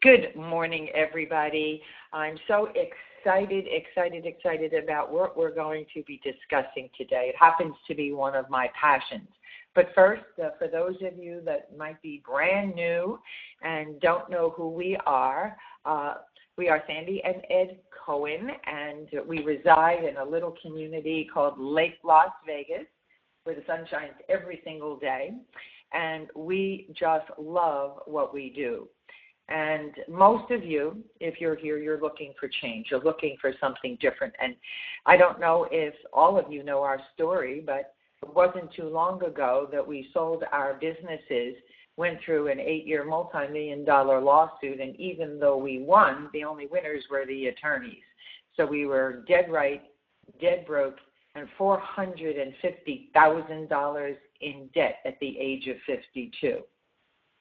Good morning, everybody. I'm so excited about what we're going to be discussing today. It happens to be one of my passions. But first, for those of you that might be brand new and don't know who we are Sandi and Ed Cohen, and we reside in a little community called Lake Las Vegas, where the sun shines every single day, and we just love what we do. And most of you, if you're here, you're looking for change. You're looking for something different. And I don't know if all of you know our story, but it wasn't too long ago that we sold our businesses, went through an 8-year multi-million-dollar lawsuit, and even though we won, the only winners were the attorneys. So we were dead right, dead broke, and $450,000 in debt at the age of 52.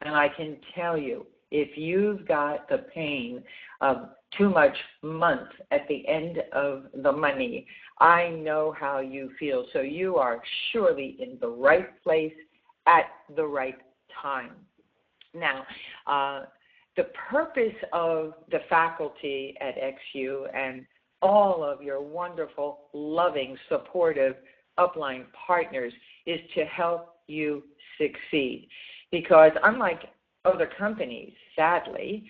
And I can tell you, if you've got the pain of too much month at the end of the money, I know how you feel. So you are surely in the right place at the right time. Now, the purpose of the faculty at XU and all of your wonderful, loving, supportive upline partners is to help you succeed. Because unlike other companies, sadly,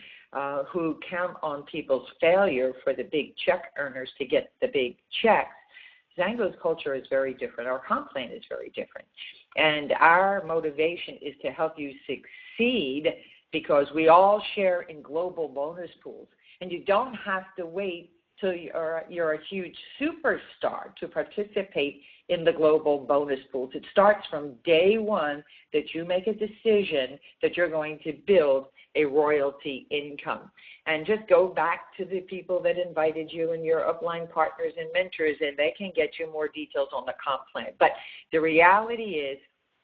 who count on people's failure for the big check earners to get the big checks, Xango's culture is very different. Our comp plan is very different. And our motivation is to help you succeed because we all share in global bonus pools. And you don't have to wait till you're a huge superstar to participate in the global bonus pools. It starts from day one that you make a decision that you're going to build a royalty income. And just go back to the people that invited you and your upline partners and mentors, and they can get you more details on the comp plan. But the reality is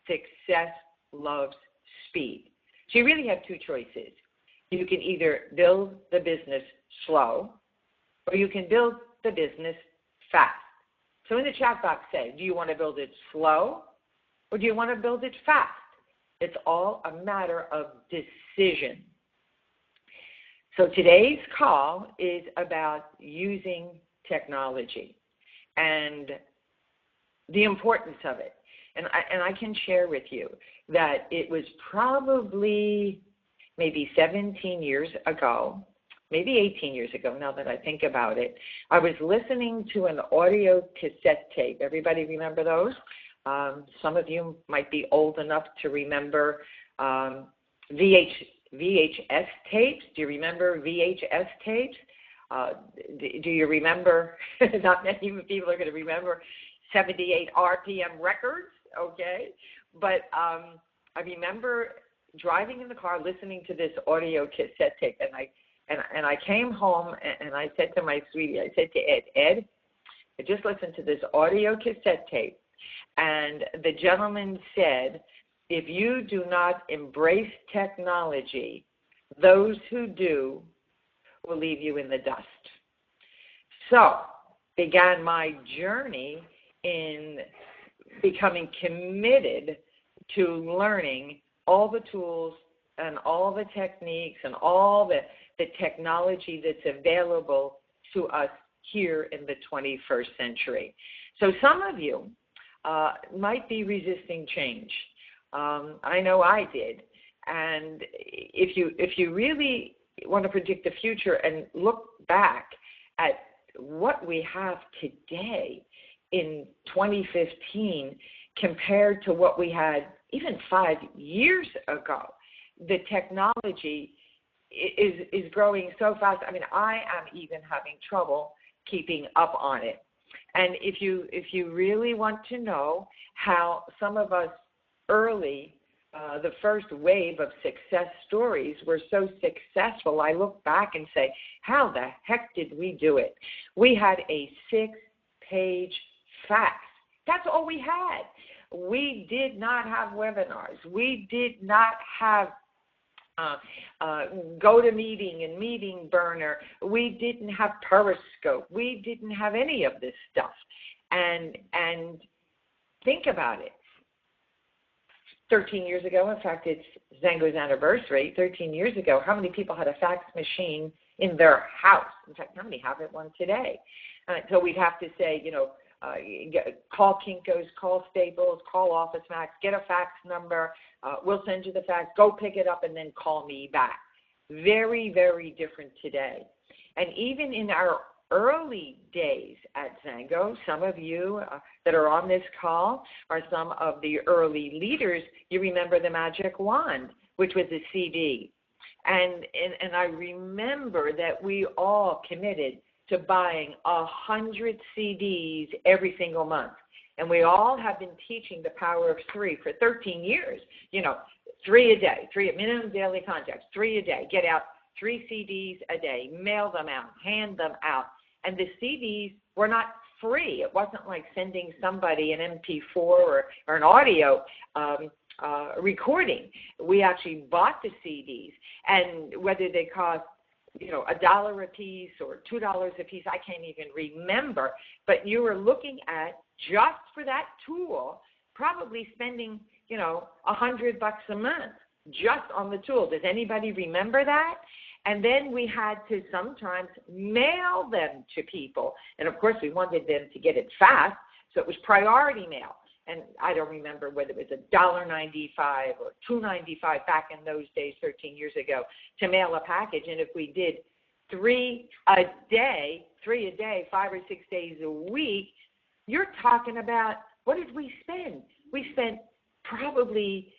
success loves speed. So you really have two choices. You can either build the business slow, or you can build the business fast. So in the chat box, say, do you want to build it slow or do you want to build it fast? It's all a matter of decision. So today's call is about using technology and the importance of it. And I can share with you that it was probably maybe 17 years ago, maybe 18 years ago, now that I think about it, I was listening to an audio cassette tape. Everybody remember those? Some of you might be old enough to remember VHS tapes. Do you remember VHS tapes? Do you remember? Not many people are going to remember 78 RPM records, okay? But I remember driving in the car listening to this audio cassette tape, and I came home and I said to my sweetie, I said to Ed, I just listened to this audio cassette tape, and the gentleman said, if you do not embrace technology, those who do will leave you in the dust. So began my journey in becoming committed to learning all the tools and all the techniques and all the technology that's available to us here in the 21st century. So some of you might be resisting change. I know I did. And if you really want to predict the future and look back at what we have today in 2015 compared to what we had even 5 years ago, the technology is growing so fast. I mean, I am even having trouble keeping up on it. And if you really want to know how some of us early, the first wave of success stories were so successful, I look back and say, how the heck did we do it? We had a 6-page fax. That's all we had. We did not have webinars. We did not have GoToMeeting and Meeting Burner. We didn't have Periscope. We didn't have any of this stuff. And think about it. 13 years ago, in fact, it's Xango's anniversary, 13 years ago, how many people had a fax machine in their house? In fact, how many have one today? So we'd have to say, call Kinko's, call Staples, call Office Max, get a fax number, we'll send you the fax, go pick it up, and then call me back. Very, very different today. And even in our early days at Xango, some of you that are on this call are some of the early leaders. You remember the magic wand, which was a CD. And I remember that we all committed to buying 100 CDs every single month. And we all have been teaching the power of 3 for 13 years. 3 a day, 3 minimum daily contacts, 3 a day. Get out 3 CDs a day, mail them out, hand them out. And the CDs were not free. It wasn't like sending somebody an MP4 or an audio recording. We actually bought the CDs, and whether they cost $1 a piece or $2 a piece, I can't even remember. But you were looking at, just for that tool, probably spending $100 a month just on the tool. Does anybody remember that? And then we had to sometimes mail them to people. And, of course, we wanted them to get it fast, so it was priority mail. And I don't remember whether it was $1.95 or $2.95 back in those days, 13 years ago, to mail a package. And if we did 3 a day, 5 or 6 days a week, you're talking about, what did we spend? We spent probably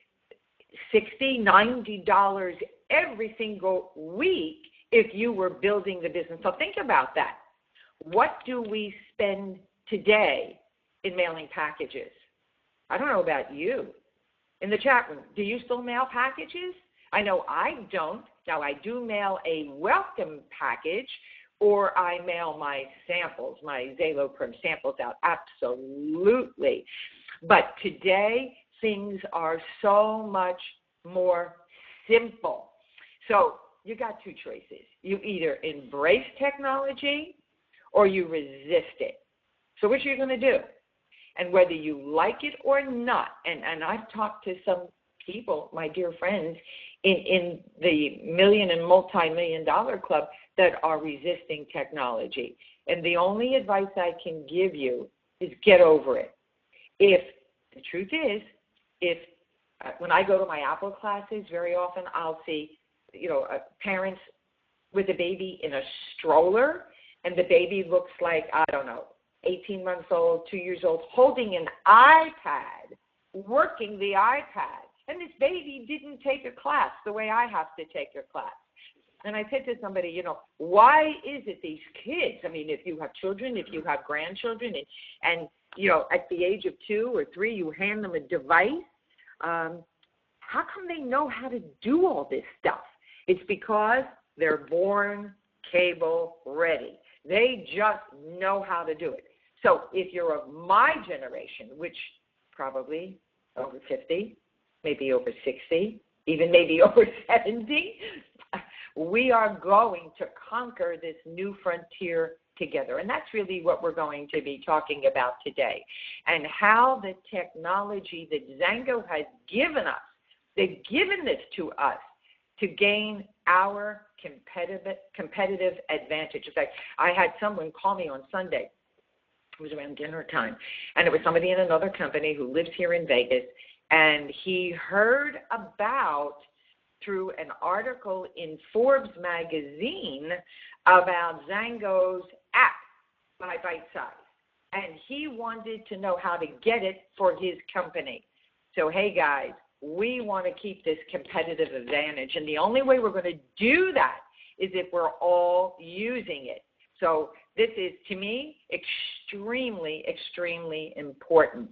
$60, $90 every single week if you were building the business. So think about that. What do we spend today in mailing packages? I don't know about you. In the chat room, do you still mail packages? I know I don't. Now, I do mail a welcome package, or I mail my samples, my Xaloprim samples out. Absolutely. But today, things are so much more simple. So you got 2 choices. You either embrace technology or you resist it. So which are you going to do? And whether you like it or not, and I've talked to some people, my dear friends, in the million and multi-million dollar club that are resisting technology. And the only advice I can give you is get over it. If the truth is, when I go to my Apple classes, very often I'll see, parents with a baby in a stroller, and the baby looks like, 18 months old, 2 years old, holding an iPad, working the iPad. And this baby didn't take a class the way I have to take a class. And I said to somebody, why is it these kids, if you have children, if you have grandchildren, and at the age of 2 or 3, you hand them a device, how come they know how to do all this stuff? It's because they're born cable ready. They just know how to do it. So if you're of my generation, which probably over 50, maybe over 60, even maybe over 70, we are going to conquer this new frontier together. And that's really what we're going to be talking about today, and how the technology that Xango has given us, they've given this to us to gain our competitive advantage. In fact, I had someone call me on Sunday. It was around dinner time, and it was somebody in another company who lives here in Vegas, and he heard about, through an article in Forbes magazine, about Xango's app by Bite Size, and he wanted to know how to get it for his company. So, hey guys, we want to keep this competitive advantage, and the only way we're going to do that is if we're all using it. So this is, to me, extremely, extremely important.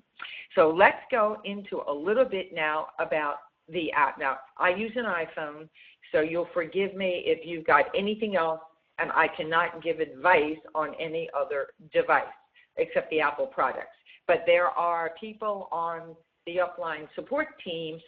So let's go into a little bit now about the app. Now, I use an iPhone, so you'll forgive me if you've got anything else, and I cannot give advice on any other device except the Apple products. But there are people on the upline support team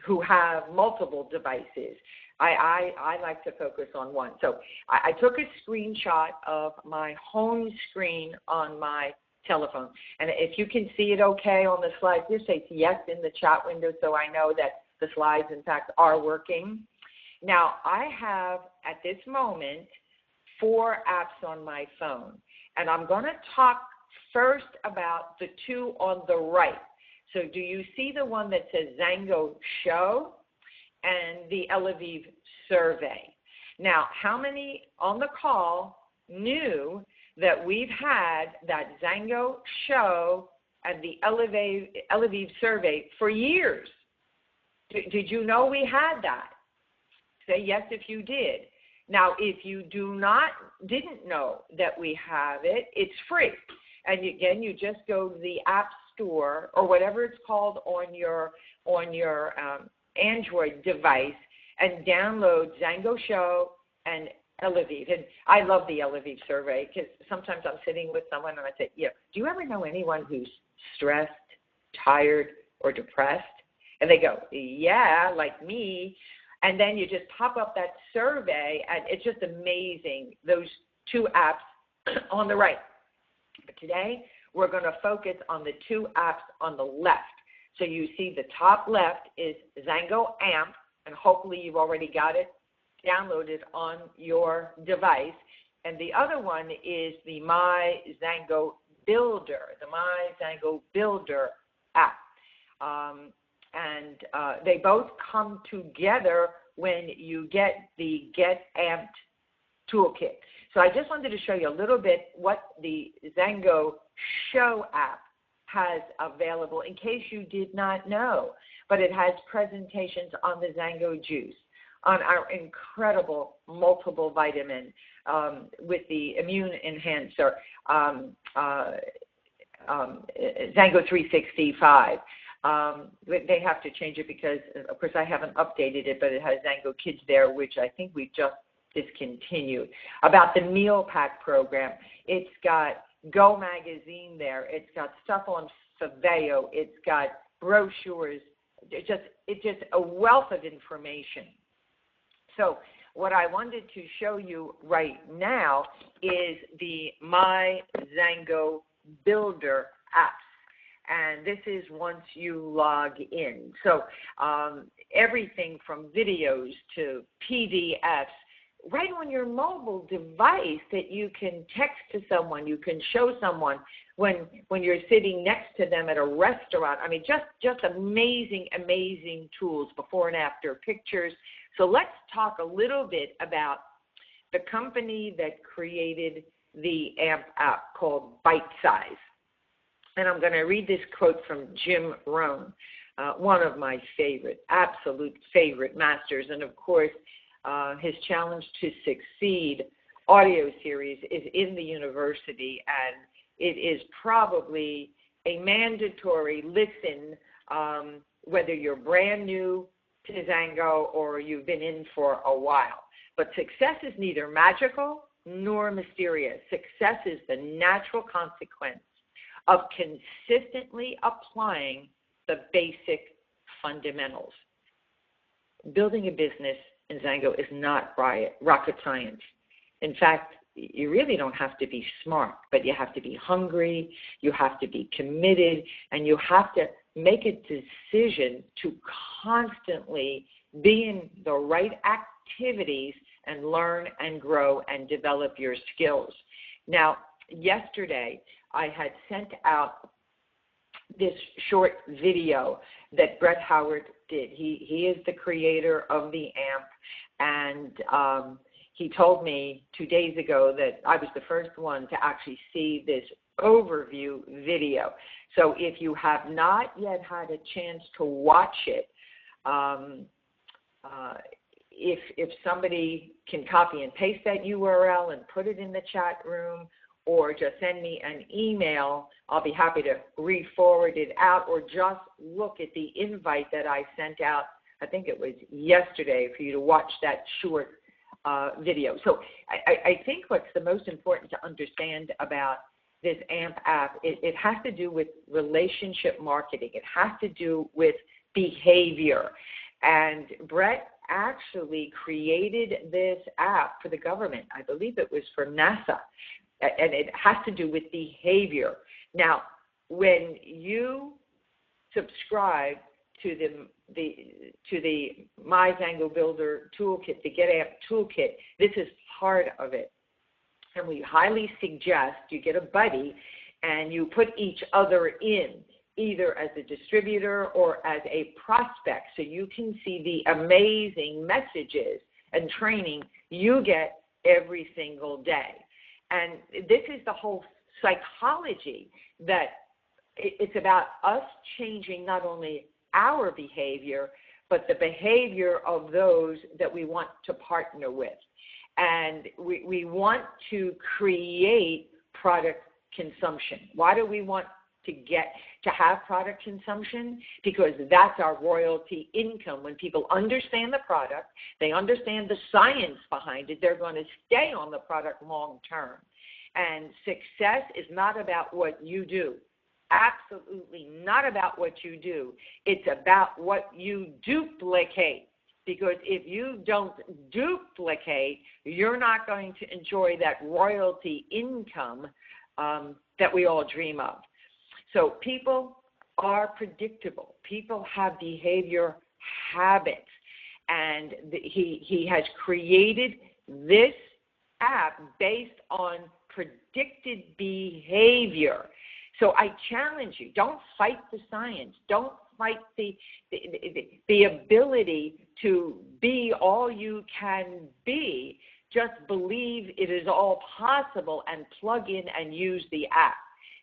who have multiple devices. I like to focus on one. So I took a screenshot of my home screen on my telephone. And if you can see it okay on the slide, just say yes in the chat window so I know that the slides, in fact, are working. Now, I have, at this moment, 4 apps on my phone. And I'm going to talk first about the 2 on the right. So do you see the one that says Xango Show and the Elaviv Survey? Now, how many on the call knew that we've had that Xango Show and the Elaviv Survey for years? Did you know we had that? Say yes if you did. Now, if you didn't know that we have it, it's free. And again, you just go to the App Store or whatever it's called on your Android device and download Xango Show and Elaviv. And I love the Elaviv survey because sometimes I'm sitting with someone and I say, do you ever know anyone who's stressed, tired, or depressed? And they go, yeah, like me. And then you just pop up that survey, and it's just amazing, those 2 apps on the right. But today, we're going to focus on the 2 apps on the left. So you see the top left is Xango AMP, and hopefully you've already got it downloaded on your device. And the other one is the My Xango Builder, app. And they both come together when you get the Get Amped toolkit. So I just wanted to show you a little bit what the Xango Show app has available in case you did not know. But it has presentations on the Xango juice, on our incredible multiple vitamin with the immune enhancer, Xango 365. They have to change it because, of course, I haven't updated it, but it has Xango Kids there, which I think we've just discontinued. About the meal pack program, it's got Go magazine there. It's got stuff on Faveo. It's got brochures. It's just a wealth of information. So what I wanted to show you right now is the My Xango Builder app. And this is once you log in. So everything from videos to PDFs, right on your mobile device that you can text to someone, you can show someone when you're sitting next to them at a restaurant. I mean, just amazing, amazing tools, before and after pictures. So let's talk a little bit about the company that created the AMP app called Bite Size. And I'm going to read this quote from Jim Rohn, one of my absolute favorite masters. And of course, his Challenge to Succeed audio series is in the university, and it is probably a mandatory listen, whether you're brand new to Xango or you've been in for a while. But success is neither magical nor mysterious. Success is the natural consequence of consistently applying the basic fundamentals. Building a business in Xango is not rocket science. In fact, you really don't have to be smart, but you have to be hungry, you have to be committed, and you have to make a decision to constantly be in the right activities and learn and grow and develop your skills. Now, yesterday, I had sent out this short video that Brett Howard did. He is the creator of the AMP, and he told me 2 days ago that I was the first one to actually see this overview video. So if you have not yet had a chance to watch it, if somebody can copy and paste that URL and put it in the chat room, or just send me an email, I'll be happy to re-forward it out, or just look at the invite that I sent out, I think it was yesterday, for you to watch that short video. So I think what's the most important to understand about this AMP app, it has to do with relationship marketing. It has to do with behavior. And Brett actually created this app for the government. I believe it was for NASA. And it has to do with behavior. Now, when you subscribe to the My Xango Builder Toolkit, the Get Amp Toolkit, this is part of it. And we highly suggest you get a buddy and you put each other in, either as a distributor or as a prospect, so you can see the amazing messages and training you get every single day. And this is the whole psychology that it's about us changing not only our behavior, but the behavior of those that we want to partner with. And we want to create product consumption. Why do we want to have product consumption? Because that's our royalty income. When people understand the product, they understand the science behind it, they're going to stay on the product long term. And success is not about what you do. Absolutely not about what you do. It's about what you duplicate. Because if you don't duplicate, you're not going to enjoy that royalty income that we all dream of. So people are predictable. People have behavior habits. And he has created this app based on predicted behavior. So I challenge you, don't fight the science. Don't fight the ability to be all you can be. Just believe it is all possible and plug in and use the app.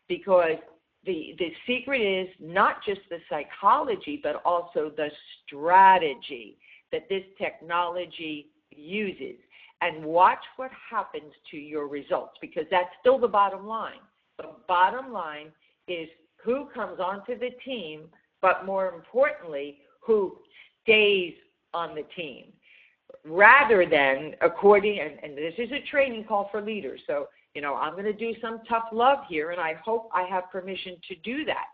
Because the secret is not just the psychology, but also the strategy that this technology uses. And watch what happens to your results, because that's still the bottom line. The bottom line is who comes onto the team, but more importantly, who stays on the team. Rather than and this is a training call for leaders, so, I'm going to do some tough love here, and I hope I have permission to do that.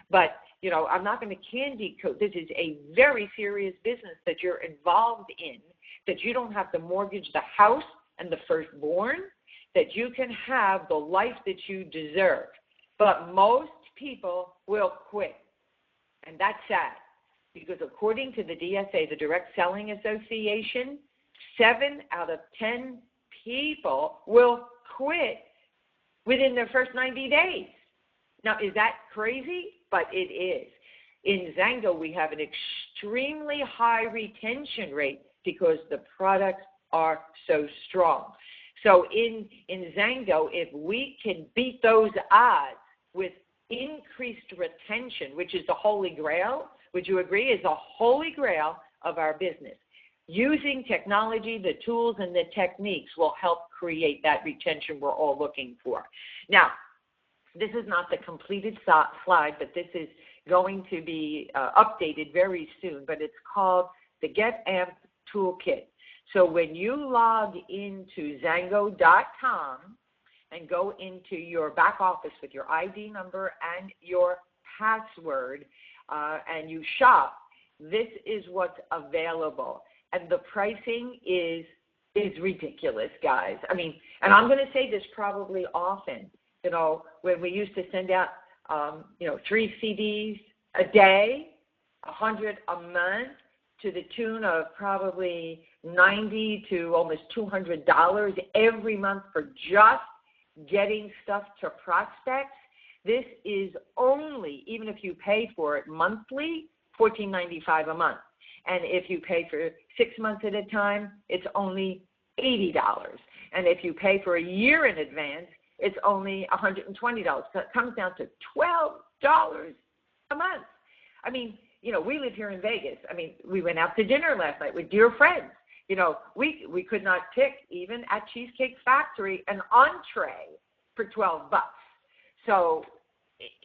But, I'm not going to candy coat. This is a very serious business that you're involved in, that you don't have to mortgage the house and the firstborn, that you can have the life that you deserve. But most people will quit, and that's sad, because according to the DSA, the Direct Selling Association, 7 out of 10 people will quit within their first 90 days. Now, is that crazy? But it is. In Xango, we have an extremely high retention rate because the products are so strong. So in Xango, if we can beat those odds with increased retention, which is the holy grail, would you agree, is the holy grail of our business? Using technology, the tools, and the techniques will help create that retention we're all looking for. Now, this is not the completed slide, but this is going to be updated very soon, but it's called the Get Amp Toolkit. So when you log into Xango.com and go into your back office with your ID number and your password, and you shop, this is what's available. And the pricing is ridiculous, guys. I mean, and I'm going to say this probably often, when we used to send out, 3 CDs a day, 100 a month, to the tune of probably $90 to almost $200 every month for just getting stuff to prospects. This is only, even if you pay for it monthly, $14.95 a month. And if you pay for 6 months at a time, it's only $80. And if you pay for a year in advance, it's only $120. So it comes down to $12 a month. I mean, we live here in Vegas. I mean, we went out to dinner last night with dear friends. We could not pick, even at Cheesecake Factory, an entree for $12. So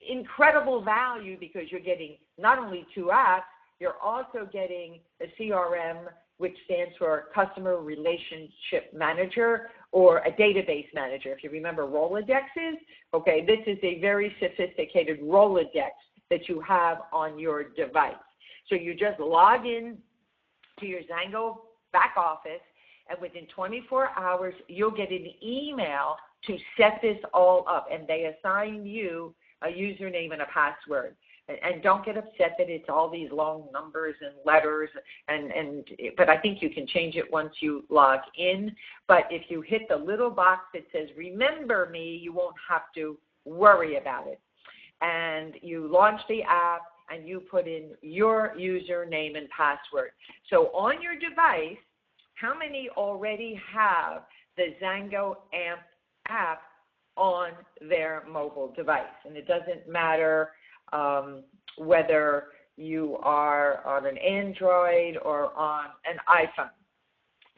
incredible value, because you're getting not only 2 apps, you're also getting a CRM, which stands for Customer Relationship Manager, or a database manager. If you remember Rolodexes, okay, this is a very sophisticated Rolodex that you have on your device. So you just log in to your Xango back office, and within 24 hours, you'll get an email to set this all up, and they assign you a username and a password. And don't get upset that it's all these long numbers and letters, but I think you can change it once you log in. But if you hit the little box that says, remember me, you won't have to worry about it. And you launch the app and you put in your username and password. So on your device, how many already have the Xango AMP app on their mobile device? And it doesn't matter whether you are on an Android or on an iPhone.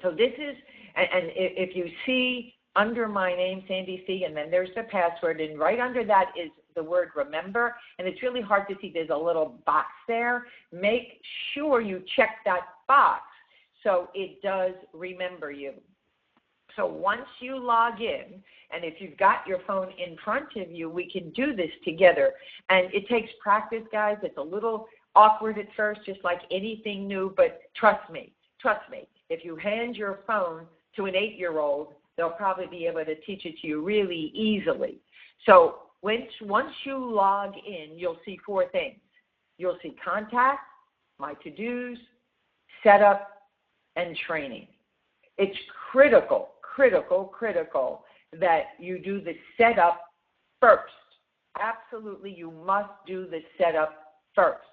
So this is, and if you see under my name, Sandi C, and then there's the password, and right under that is the word remember, and it's really hard to see. There's a little box there. Make sure you check that box so it does remember you. So once you log in, and if you've got your phone in front of you, we can do this together. And it takes practice, guys. It's a little awkward at first, just like anything new, but trust me. If you hand your phone to an 8-year-old, they'll probably be able to teach it to you really easily. So once you log in, you'll see 4 things. You'll see contact, my to-dos, setup, and training. It's critical that you do the setup first. Absolutely, you must do the setup first.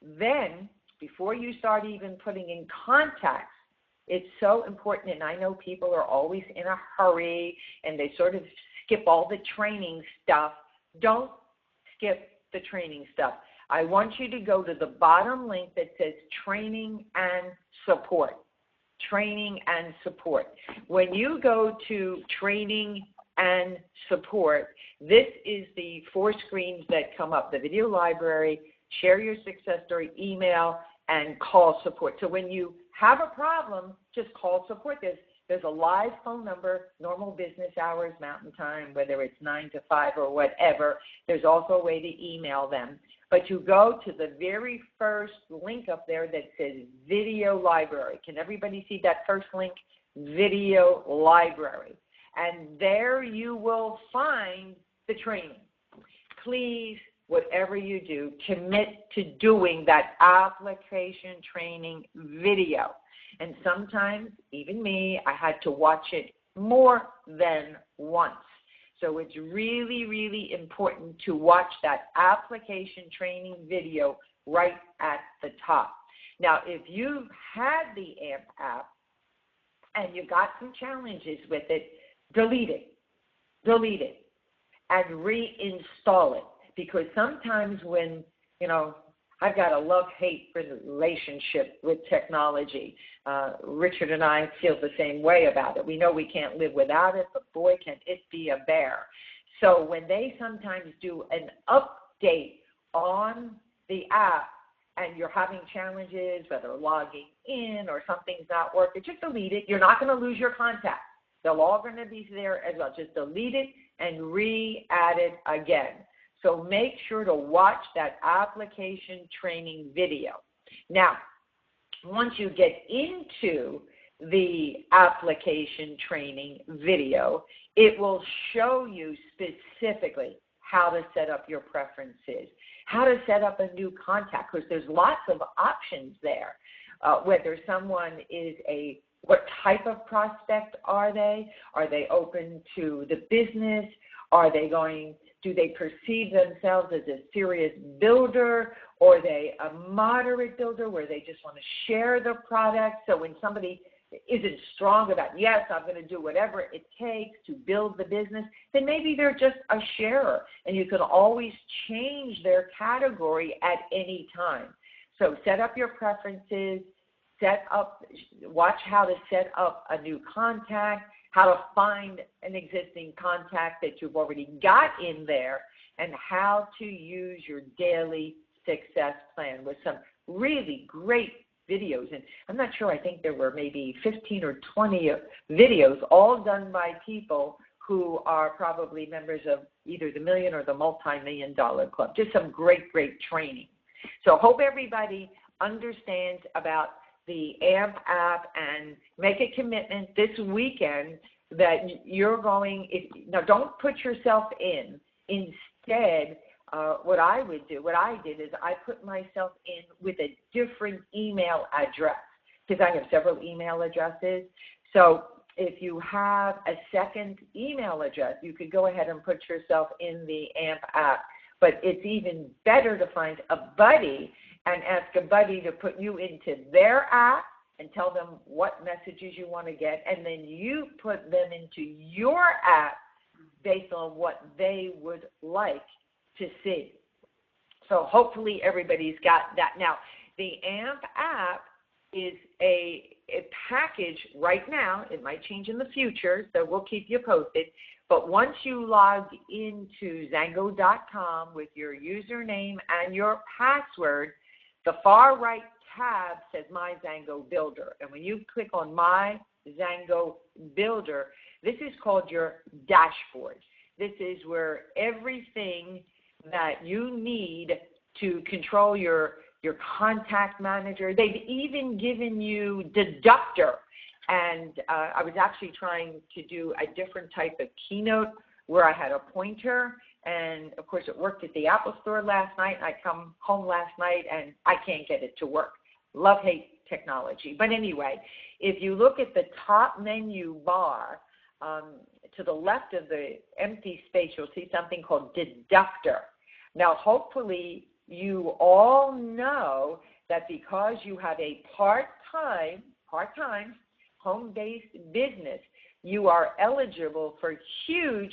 Then, before you start even putting in contacts, it's so important, and I know people are always in a hurry, and they sort of skip all the training stuff. Don't skip the training stuff. I want you to go to the bottom link that says training and support. Training and support. When you go to training and support, this is the 4 screens that come up: the video library, share your success story, email, and call support. So when you have a problem, just call support. There's a live phone number, normal business hours, Mountain Time, whether it's 9 to 5 or whatever. There's also a way to email them. But you go to the very first link up there that says Video Library. Can everybody see that first link? Video Library. And there you will find the training. Please, whatever you do, commit to doing that application training video. And sometimes, even me, I had to watch it more than once. So it's really, really important to watch that application training video right at the top. Now, if you've had the AMP app and you got some challenges with it, delete it, and reinstall it. Because sometimes when, I've got a love-hate relationship with technology. Richard and I feel the same way about it. We know we can't live without it, but boy, can it be a bear. So when they sometimes do an update on the app and you're having challenges, whether logging in or something's not working, just delete it. You're not going to lose your contacts. They're all going to be there as well. Just delete it and re-add it again. So make sure to watch that application training video. Now, once you get into the application training video, it will show you specifically how to set up your preferences, how to set up a new contact, because there's lots of options there. Whether someone is what type of prospect are they? Are they open to the business? Do they perceive themselves as a serious builder, or are they a moderate builder where they just want to share the product? So when somebody isn't strong about, yes, I'm going to do whatever it takes to build the business, then maybe they're just a sharer, and you can always change their category at any time. So set up your preferences, watch how to set up a new contact, how to find an existing contact that you've already got in there, and how to use your daily success plan with some really great videos. And I'm not sure, I think there were maybe 15 or 20 videos, all done by people who are probably members of either the million or the multi-million-dollar club. Just some great training. So hope everybody understands about the AMP app and make a commitment this weekend that you're going, now don't put yourself in. Instead, what I would do, what I did is I put myself in with a different email address because I have several email addresses. So if you have a second email address, you could go ahead and put yourself in the AMP app. But it's even better to find a buddy and ask a buddy to put you into their app and tell them what messages you want to get, and then you put them into your app based on what they would like to see. So hopefully everybody's got that. Now, the AMP app is a package right now. It might change in the future, so we'll keep you posted. But once you log into Xango.com with your username and your password, the far right tab says My Xango Builder. And when you click on My Xango Builder, this is called your dashboard. This is where everything that you need to control your contact manager. They've even given you deductor. And I was actually trying to do a different type of keynote where I had a pointer. And, of course, it worked at the Apple Store last night. I come home last night, and I can't get it to work. Love-hate technology. But anyway, if you look at the top menu bar, to the left of the empty space, you'll see something called deductor. Now, hopefully, you all know that because you have a part-time, home-based business, you are eligible for huge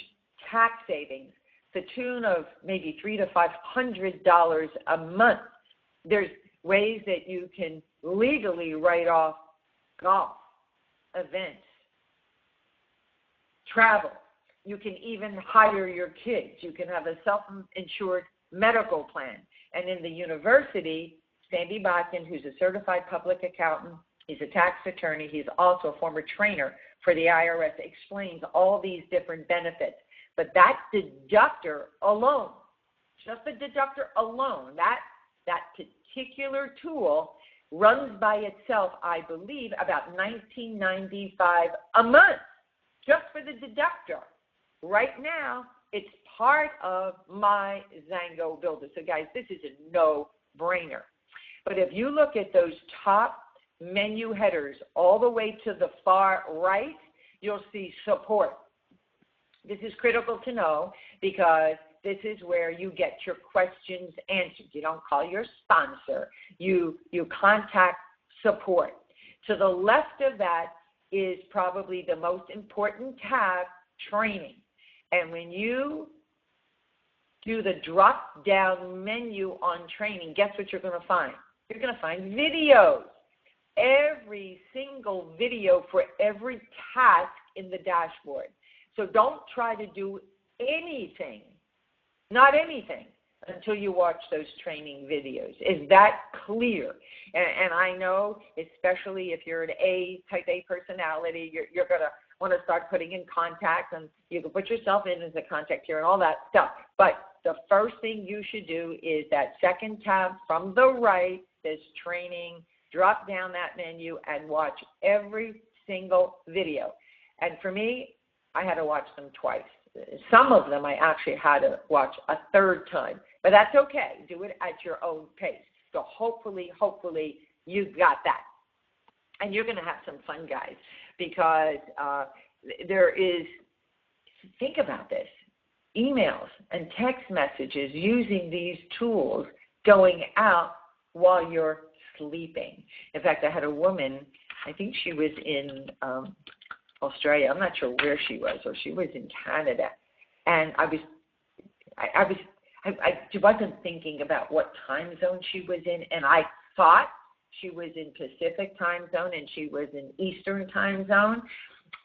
tax savings, to the tune of maybe $300 to $500 a month. There's ways that you can legally write off golf, events, travel. You can even hire your kids. You can have a self-insured medical plan. And in the university, Sandi, who's a certified public accountant, he's a tax attorney, he's also a former trainer for the IRS, explains all these different benefits. But that deductor alone, just the deductor alone, that particular tool runs by itself, I believe, about $19.95 a month, just for the deductor. Right now, it's part of My Xango Builder. So, guys, this is a no-brainer. But if you look at those top menu headers all the way to the far right, you'll see support. This is critical to know because this is where you get your questions answered. You don't call your sponsor. You contact support. To the left of that is probably the most important tab, training. And when you do the drop-down menu on training, guess what you're going to find? You're going to find videos. Every single video for every task in the dashboard. So don't try to do anything, not anything, until you watch those training videos. Is that clear? And I know, especially if you're an type A personality, you're going to want to start putting in contacts, and you can put yourself in as a contact here and all that stuff. But the first thing you should do is that second tab from the right says training. Drop down that menu and watch every single video. And for me, I had to watch them twice. Some of them I actually had to watch a third time. But that's okay. Do it at your own pace. So hopefully you got that. And you're going to have some fun, guys, because there is, think about this, emails and text messages using these tools going out while you're sleeping. In fact, I had a woman, I think she was in Australia. I'm not sure where she was, or she was in Canada. And I wasn't thinking about what time zone she was in, and I thought she was in Pacific time zone and she was in Eastern time zone.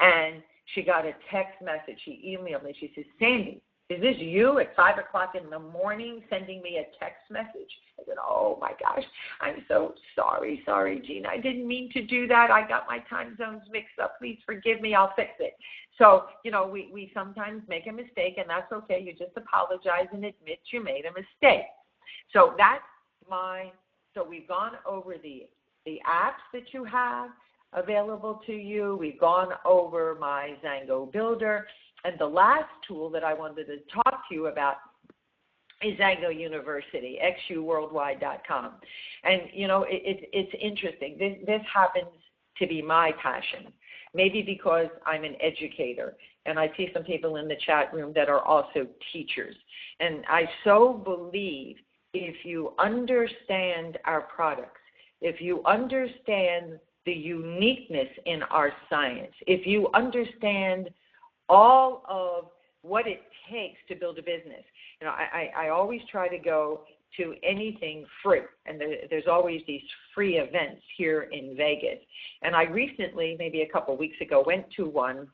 And she got a text message. She emailed me. She says, Sandi, is this you at 5 o'clock in the morning sending me a text message? I said, oh, my gosh, I'm so sorry, Gina. I didn't mean to do that. I got my time zones mixed up. Please forgive me. I'll fix it. So, we sometimes make a mistake, and that's okay. You just apologize and admit you made a mistake. So so we've gone over the apps that you have available to you. We've gone over My Xango Builder. And the last tool that I wanted to talk to you about is Xango University, xuworldwide.com. And, you know, it's interesting. This happens to be my passion, maybe because I'm an educator. And I see some people in the chat room that are also teachers. And I so believe if you understand our products, if you understand the uniqueness in our science, if you understand all of what it takes to build a business. You know, I always try to go to anything free, and there's always these free events here in Vegas. And I recently, maybe a couple of weeks ago, went to one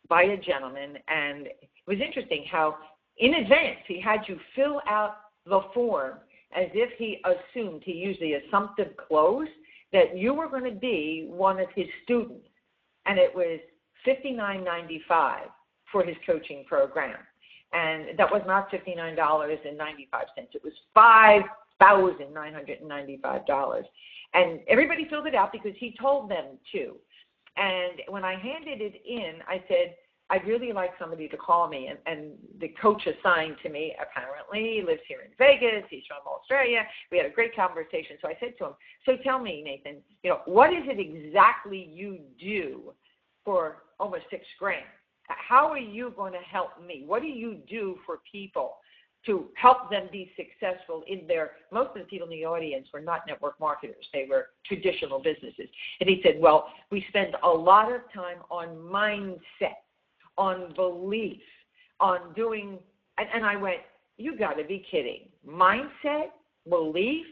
by a gentleman, and it was interesting how in advance he had you fill out the form as if he assumed, he used the assumptive close, that you were going to be one of his students. And it was $59.95 for his coaching program. And that was not $59.95. It was $5,995. And everybody filled it out because he told them to. And when I handed it in, I said, I'd really like somebody to call me. And the coach assigned to me, apparently, lives here in Vegas. He's from Australia. We had a great conversation. So I said to him, so tell me, Nathan, you know, what is it exactly you do for almost $6,000? How are you going to help me? What do you do for people to help them be successful in their, most of the people in the audience were not network marketers. They were traditional businesses. And he said, well, we spend a lot of time on mindset, on belief, on doing, and I went, you got to be kidding. Mindset, belief,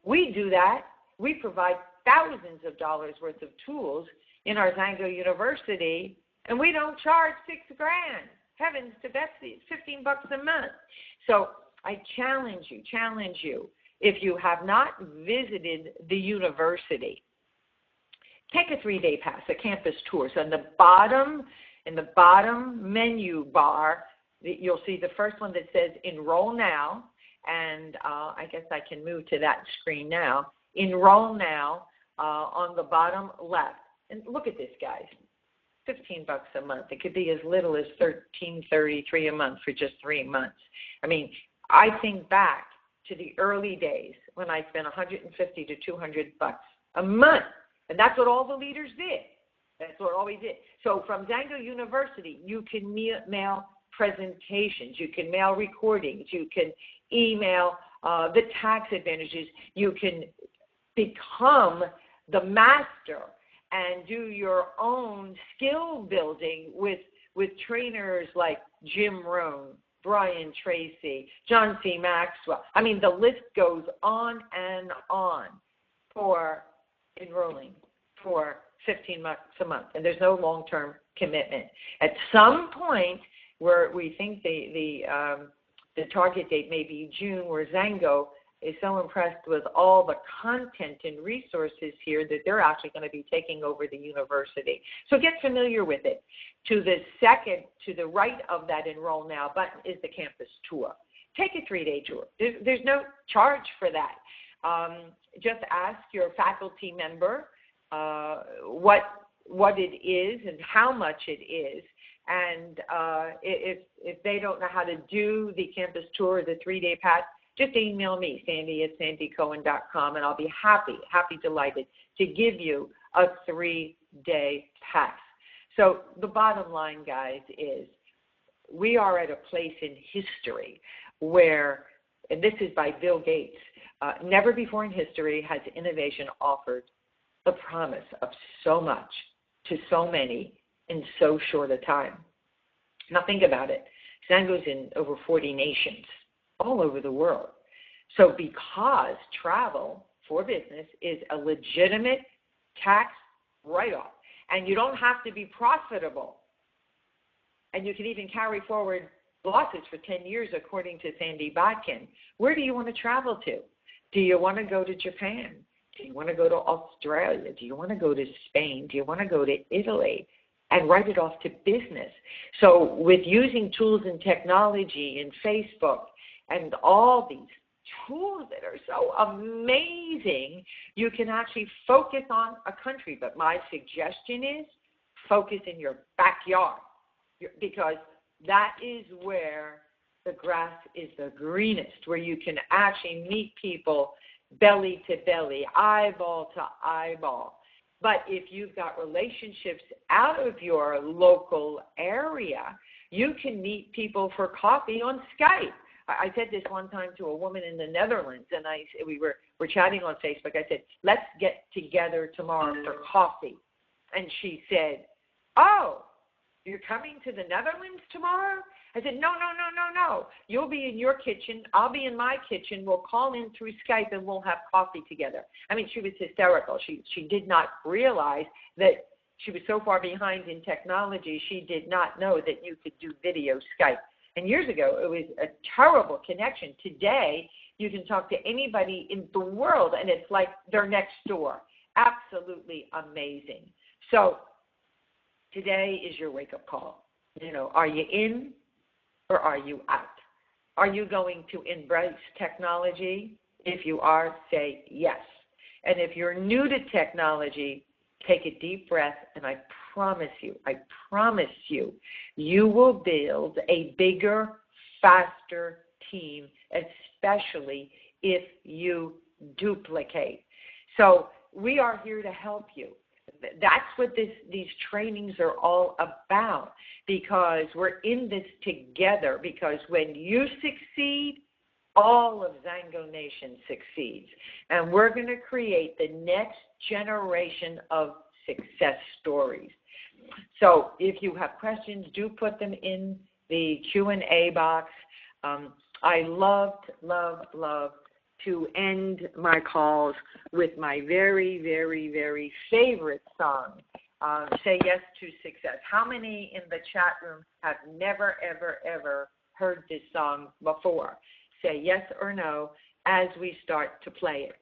we do that. We provide thousands of dollars worth of tools in our Xango University, and we don't charge $6,000. Heavens to Betsy, it's $15 a month. So I challenge you, if you have not visited the university, take a 3-day pass, a campus tour. So in the bottom menu bar, you'll see the first one that says Enroll Now, and I guess I can move to that screen now. Enroll Now on the bottom left. And look at this, guys. $15 a month. It could be as little as $13.33 a month for just 3 months. I mean, I think back to the early days when I spent $150 to $200 a month, and that's what all the leaders did. That's what all we did. So from Xango University, you can mail presentations, you can mail recordings, you can email the tax advantages, you can become the master and do your own skill building with trainers like Jim Rohn, Brian Tracy, John C. Maxwell. I mean, the list goes on and on for enrolling for $15 a month, and there's no long-term commitment. At some point, where we think the target date may be June, where Xango is so impressed with all the content and resources here that they're actually going to be taking over the university. So get familiar with it. To the right of that Enroll Now button is the campus tour. Take a 3-day tour. There's no charge for that. Just ask your faculty member what it is and how much it is. And if they don't know how to do the campus tour or the 3-day pass, just email me, Sandi at sandicohen.com, and I'll be delighted to give you a 3-day pass. So the bottom line, guys, is we are at a place in history where, and this is by Bill Gates, never before in history has innovation offered the promise of so much to so many in so short a time. Now think about it. Xango's in over 40 nations, all over the world. So because travel for business is a legitimate tax write-off, and you don't have to be profitable, and you can even carry forward losses for 10 years according to Sandi Botkin, where do you want to travel to? Do you want to go to Japan? Do you want to go to Australia? Do you want to go to Spain? Do you want to go to Italy? And write it off to business. So with using tools and technology and Facebook and all these tools that are so amazing, you can actually focus on a country. But my suggestion is focus in your backyard, because that is where the grass is the greenest, where you can actually meet people belly to belly, eyeball to eyeball. But if you've got relationships out of your local area, you can meet people for coffee on Skype. I said this one time to a woman in the Netherlands, and we were chatting on Facebook. I said, let's get together tomorrow for coffee. And she said, oh, you're coming to the Netherlands tomorrow? I said, no. You'll be in your kitchen. I'll be in my kitchen. We'll call in through Skype and we'll have coffee together. I mean, she was hysterical. She did not realize that she was so far behind in technology, she did not know that you could do video Skype. And years ago, it was a terrible connection. Today, you can talk to anybody in the world, and it's like they're next door. Absolutely amazing. So today is your wake-up call. Are you in or are you out? Are you going to embrace technology? If you are, say yes. And if you're new to technology, take a deep breath, and I promise you, you will build a bigger, faster team, especially if you duplicate. So we are here to help you. That's what these trainings are all about, because we're in this together, because when you succeed, all of Xango Nation succeeds. And we're going to create the next generation of success stories. So if you have questions, do put them in the Q&A box. I love to end my calls with my very, very, very favorite song, Say Yes to Success. How many in the chat room have never, ever, ever heard this song before? Say yes or no as we start to play it.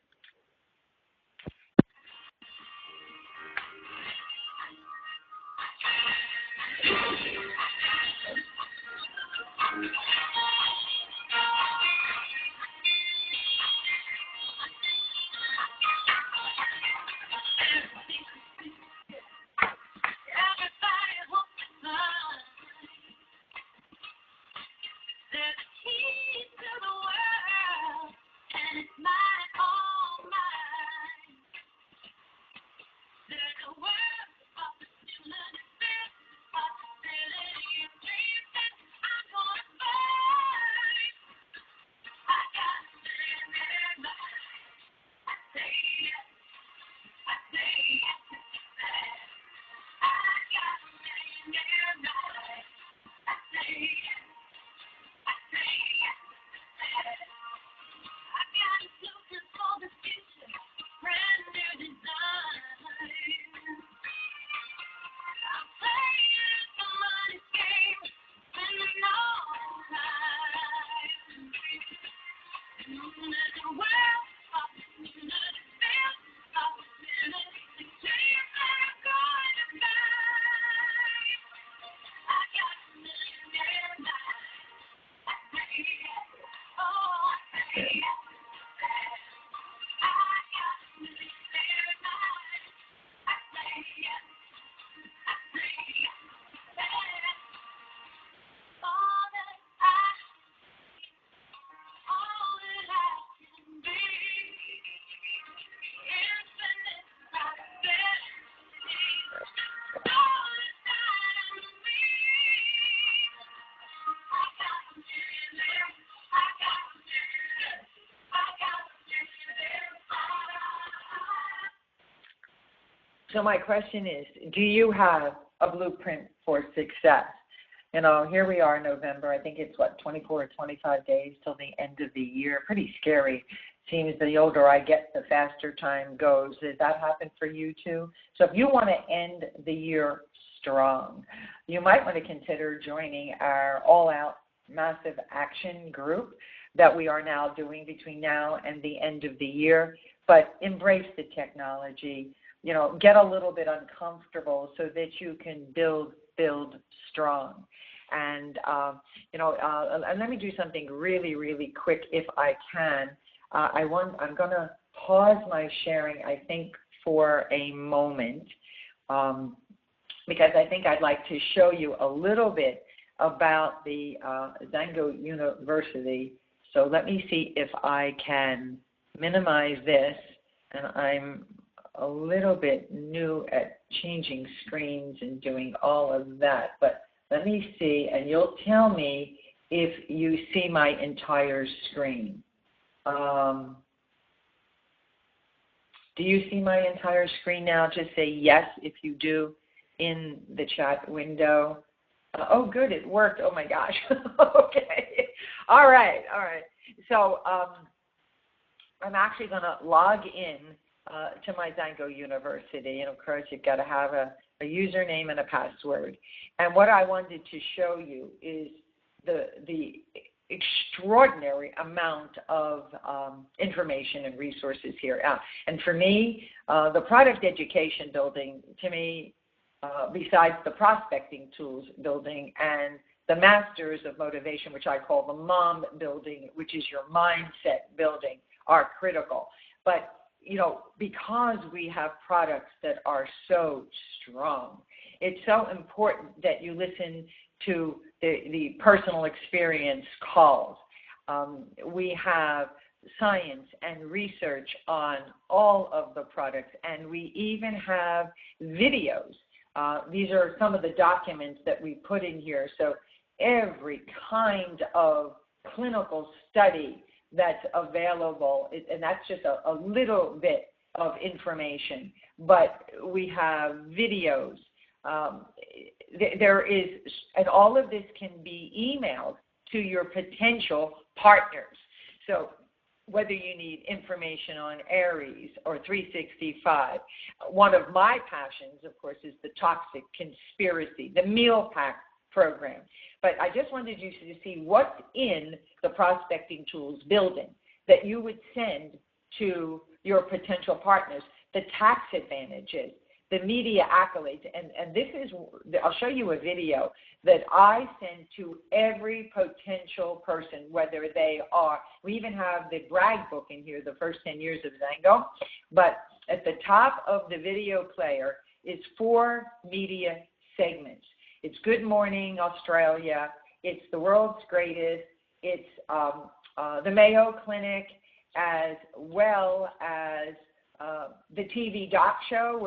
So my question is, do you have a blueprint for success? Here we are in November. I think it's, 24 or 25 days till the end of the year. Pretty scary. Seems the older I get, the faster time goes. Does that happen for you too? So if you want to end the year strong, you might want to consider joining our all-out massive action group that we are now doing between now and the end of the year. But embrace the technology. Get a little bit uncomfortable so that you can build strong. And, let me do something really, really quick if I can. I'm going to pause my sharing, I think, for a moment, because I think I'd like to show you a little bit about the Xango University. So let me see if I can minimize this. And I'm a little bit new at changing screens and doing all of that. But let me see, and you'll tell me if you see my entire screen. Do you see my entire screen now? Just say yes if you do in the chat window. Oh, good, it worked. Oh, my gosh. Okay. All right. So I'm actually going to log in to my Xango University. And, of course, you've got to have a username and a password. And what I wanted to show you is the extraordinary amount of information and resources here. And for me, the product education building, to me, besides the prospecting tools building and the masters of motivation, which I call the MOM building, which is your mindset building, are critical. But, because we have products that are so strong, it's so important that you listen to the personal experience calls. We have science and research on all of the products, and we even have videos. These are some of the documents that we put in here. So every kind of clinical study that's available, and that's just a little bit of information, but we have videos. There is, and all of this can be emailed to your potential partners. So whether you need information on Aries or 365, one of my passions, of course, is the toxic conspiracy, the meal pack program. But I just wanted you to see what's in the prospecting tools building that you would send to your potential partners, the tax advantages, the media accolades, and this is, I'll show you a video that I send to every potential person, whether they are, we even have the brag book in here, the first 10 years of Xango, but at the top of the video player is 4 media segments. It's Good Morning Australia, it's The World's Greatest, it's the Mayo Clinic, as well as the TV doc show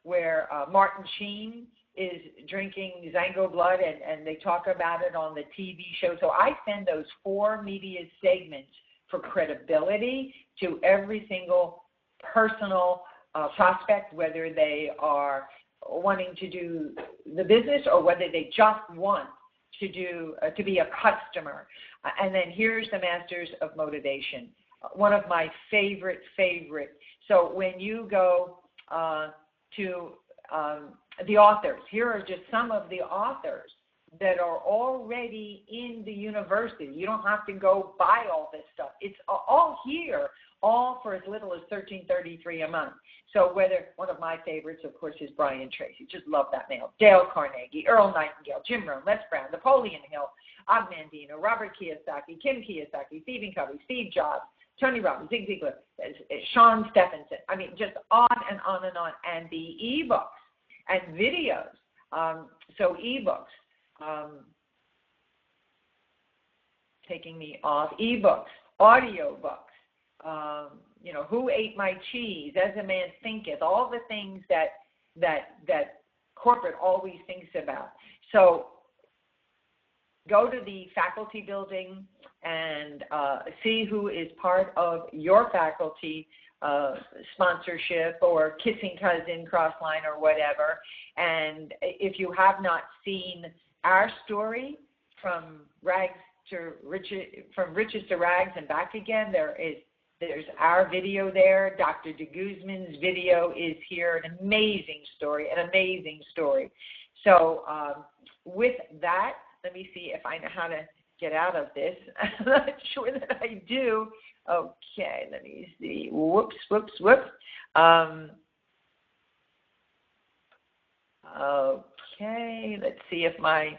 where Martin Sheen is drinking Xango blood, and they talk about it on the TV show. So I send those 4 media segments for credibility to every single personal prospect, whether they are wanting to do the business or whether they just want to do to be a customer. And then here's the Masters of Motivation, one of my favorite. So when you go to the authors, here are just some of the authors that are already in the university. You don't have to go buy all this stuff. It's all here, all for as little as $13.33 a month. So whether, one of my favorites, of course, is Brian Tracy. Just love that male. Dale Carnegie, Earl Nightingale, Jim Rohn, Les Brown, Napoleon Hill, Og Mandino, Robert Kiyosaki, Kim Kiyosaki, Stephen Covey, Steve Jobs, Tony Robbins, Zig Ziglar, Sean Stephenson. I mean, just on and on and on. And the ebooks and videos. So ebooks, taking me off, ebooks, audio books. Who Ate My Cheese, As a Man Thinketh, all the things that corporate always thinks about. So go to the faculty building and see who is part of your faculty sponsorship or kissing cousin, crossline, or whatever. And if you have not seen our story from riches to rags and back again, there's our video there. Dr. de Guzman's video is here, an amazing story. So with that, let me see if I know how to get out of this. I'm not sure that I do. Okay, let me see. Whoops. Okay, let's see if my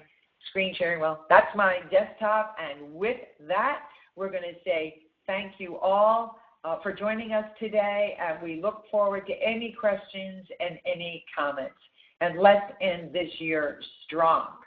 screen sharing, well, that's my desktop. And with that, we're going to say thank you all for joining us today, and we look forward to any questions and any comments. And let's end this year strong.